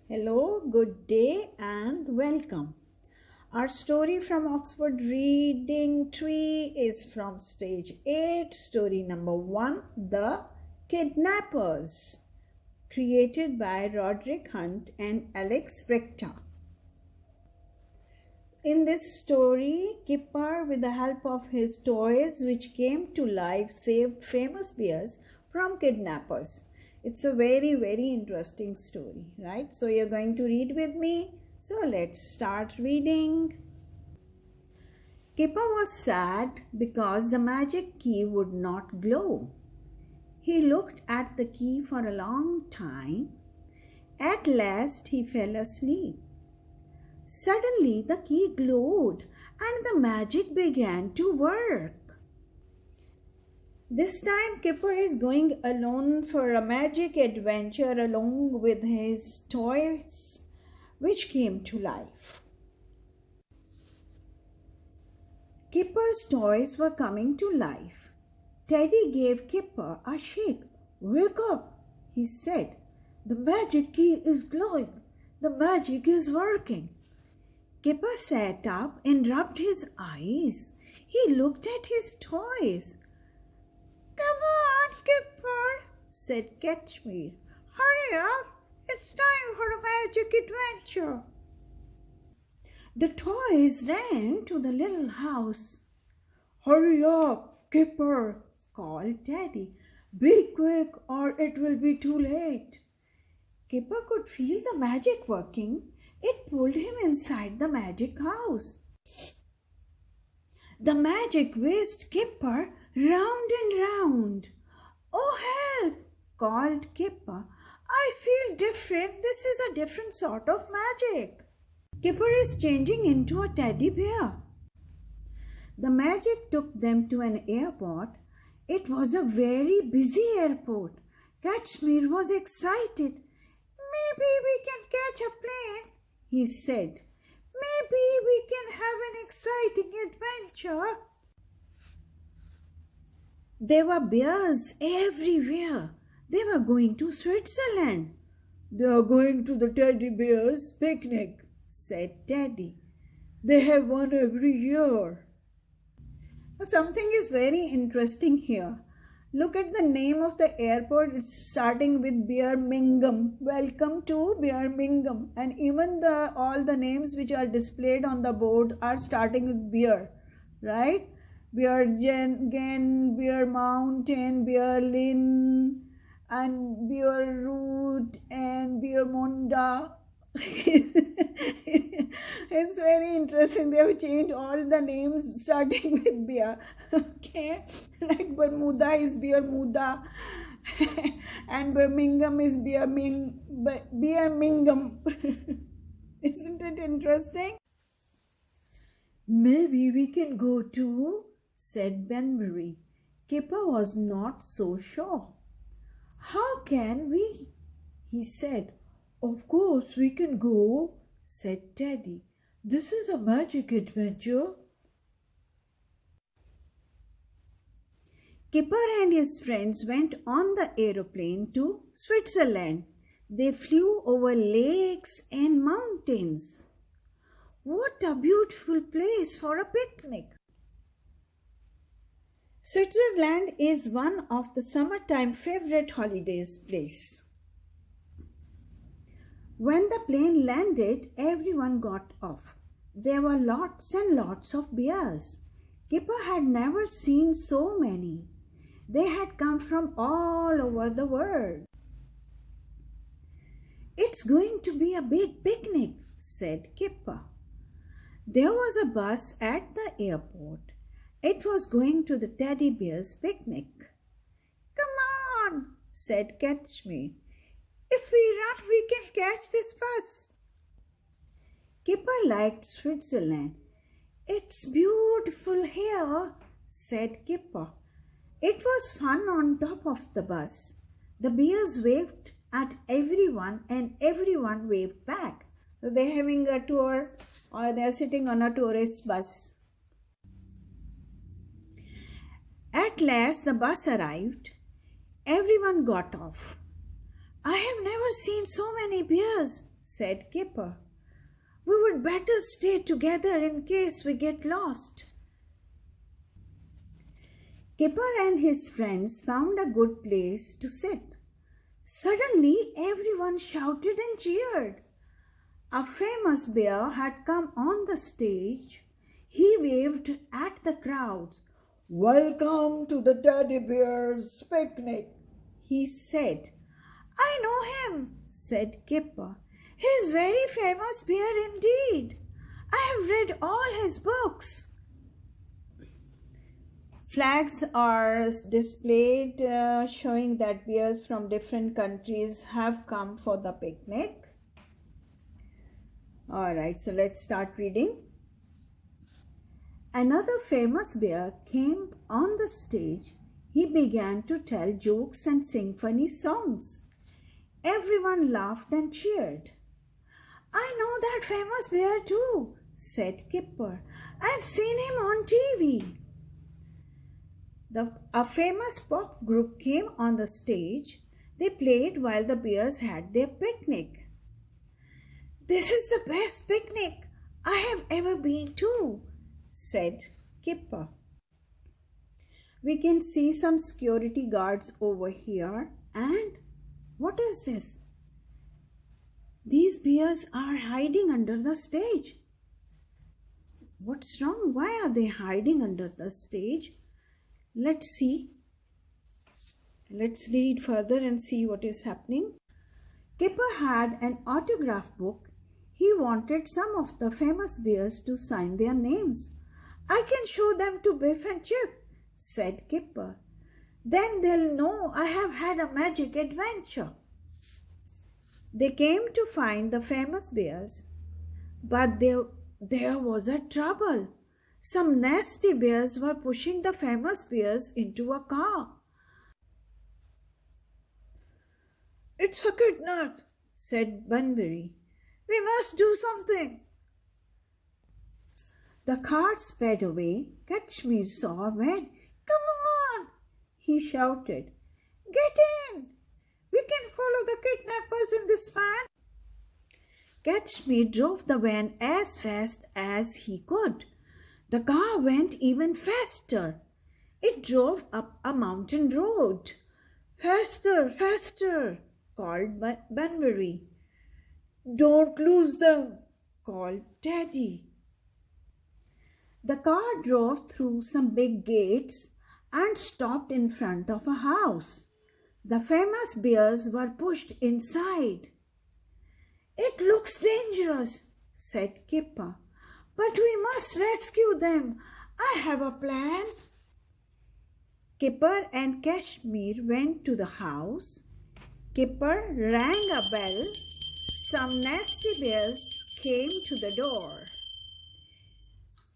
Hello, good day and welcome. Our story from Oxford Reading Tree is from stage 8, story number 1, The Kidnappers, created by Roderick Hunt and Alex Richter. In this story, Kipper, with the help of his toys which came to life, saved famous bears from kidnappers. It's a very, very interesting story, right? So you're going to read with me. So let's start reading. Kipper was sad because the magic key would not glow. He looked at the key for a long time. At last he fell asleep. Suddenly the key glowed and the magic began to work. This time Kipper is going alone for a magic adventure along with his toys which came to life. Kipper's toys were coming to life. Teddy gave Kipper a shake. "Wake up," he said. "The magic key is glowing. The magic is working." Kipper sat up and rubbed his eyes. He looked at his toys. "Come on, Kipper," said Catchmere. "Hurry up. It's time for a magic adventure." The toys ran to the little house. "Hurry up, Kipper," called Teddy. "Be quick or it will be too late." Kipper could feel the magic working. It pulled him inside the magic house. The magic whisked Kipper round and round. "Oh, help!" called Kipper. "I feel different. This is a different sort of magic." Kipper is changing into a teddy bear. The magic took them to an airport. It was a very busy airport. Catchmere was excited. "Maybe we can catch a plane," he said. "Maybe we can have an exciting adventure." There were bears everywhere. They were going to Switzerland. "They are going to the teddy bears' picnic," said Teddy. "They have one every year." Something is very interesting here. Look at the name of the airport. It's starting with Birmingham. Welcome to Birmingham. And even all the names which are displayed on the board are starting with beer, right? Beergen, Beer Mountain, Berlin, and Beirut, and Beermonda. It's very interesting. They have changed all the names starting with beer. Okay, like Bermuda is Bermuda, and Birmingham is Birmingham. Isn't it interesting? "Maybe we can go too," said Benbury. Kipper was not so sure. "How can we?" he said. "Of course we can go," said Teddy. "This is a magic adventure." Kipper and his friends went on the aeroplane to Switzerland. They flew over lakes and mountains. What a beautiful place for a picnic! Switzerland is one of the summertime favorite holidays place. When the plane landed, everyone got off. There were lots and lots of bears. Kipper had never seen so many. They had come from all over the world. "It's going to be a big picnic," said Kipper. There was a bus at the airport. It was going to the teddy bears' picnic. "Come on," said Catchmere. "If we run, we can catch this bus." Kipper liked Switzerland. "It's beautiful here," said Kipper. It was fun on top of the bus. The bears waved at everyone and everyone waved back. So they're having a tour or they're sitting on a tourist bus. At last the bus arrived. Everyone got off. "I have never seen so many bears," said Kipper. "We would better stay together in case we get lost." Kipper and his friends found a good place to sit. Suddenly, everyone shouted and cheered. A famous bear had come on the stage. He waved at the crowds. "Welcome to the teddy bear's picnic," he said. "I know him," said Kipper. "He's very famous bear indeed. I have read all his books." Flags are displayed showing that bears from different countries have come for the picnic. Alright, so let's start reading. Another famous bear came on the stage. He began to tell jokes and sing funny songs. Everyone laughed and cheered. "I know that famous bear too," said Kipper. "I've seen him on TV." A famous pop group came on the stage. They played while the bears had their picnic. "This is the best picnic I have ever been to," said Kipper. We can see some security guards over here. And what is this? These bears are hiding under the stage. What's wrong? Why are they hiding under the stage? Let's see. Let's read further and see what is happening. Kipper had an autograph book. He wanted some of the famous bears to sign their names. "I can show them to Biff and Chip," said Kipper. "Then they'll know I have had a magic adventure." They came to find the famous bears, but there was a trouble. Some nasty bears were pushing the famous bears into a car. "It's a kidnap," said Bunbury. "We must do something." The car sped away. Kashmir saw red. "Come on," he shouted. "Get in. We can follow the kidnappers in this van." Kashmir drove the van as fast as he could. The car went even faster. It drove up a mountain road. "Faster, faster," called Bunbury. "Don't lose them," called Teddy. The car drove through some big gates and stopped in front of a house. The famous bears were pushed inside. "It looks dangerous," said Kipper, "but we must rescue them. I have a plan." Kipper and Kashmir went to the house. Kipper rang a bell. Some nasty bears came to the door.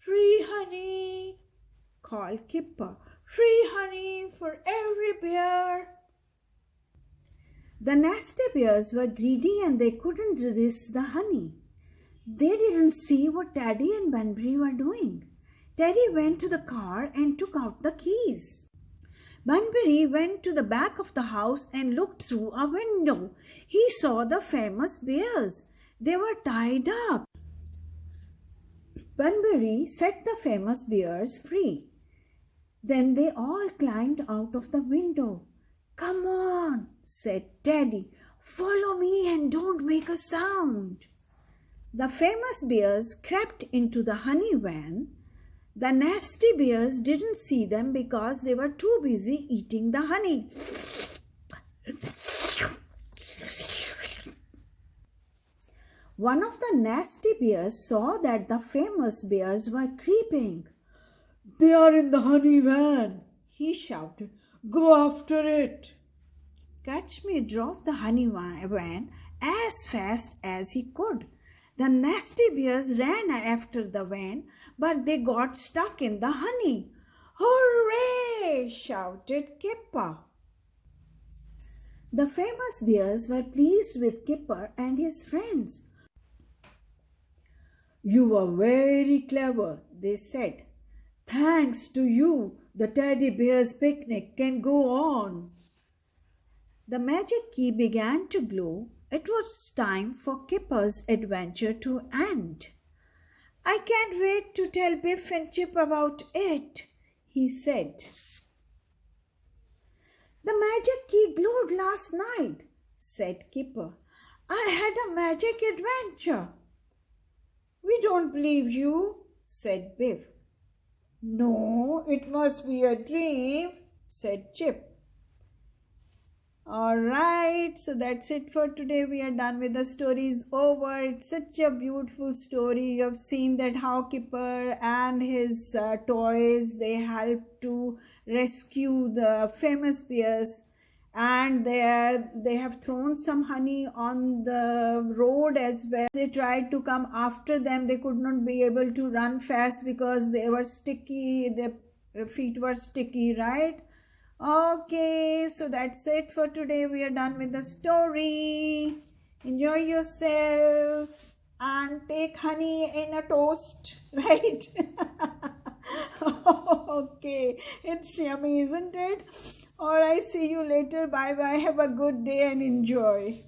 "Free honey," called Kipper. "Free honey for every bear." The nasty bears were greedy and they couldn't resist the honey. They didn't see what Teddy and Bunbury were doing. Teddy went to the car and took out the keys. Bunbury went to the back of the house and looked through a window. He saw the famous bears. They were tied up. Bunbury set the famous bears free. Then they all climbed out of the window. "Come on," said Teddy. "Follow me and don't make a sound." The famous bears crept into the honey van. The nasty bears didn't see them because they were too busy eating the honey. One of the nasty bears saw that the famous bears were creeping. "They are in the honey van," he shouted. "Go after it." Kashmir drove the honey van as fast as he could. The nasty bears ran after the van, but they got stuck in the honey. "Hooray!" shouted Kipper. The famous bears were pleased with Kipper and his friends. "You were very clever," they said. "Thanks to you, the teddy bear's picnic can go on." The magic key began to glow. It was time for Kipper's adventure to end. I can't wait to tell Biff and Chip about it, he said. The magic key glowed last night, said Kipper. I had a magic adventure. We don't believe you, said Biff. No, it must be a dream, said Chip. All right, so that's it for today. We are done with the stories over. It's such a beautiful story. You have seen that how Kipper and his toys, they help to rescue the famous bears, and they have thrown some honey on the road as well. They tried to come after them. They could not be able to run fast because they were sticky. Their feet were sticky, right? Okay, so that's it for today. We are done with the story. Enjoy yourself and take honey in a toast, right? Okay, it's yummy, isn't it? All right, see you later. Bye bye. Have a good day and enjoy.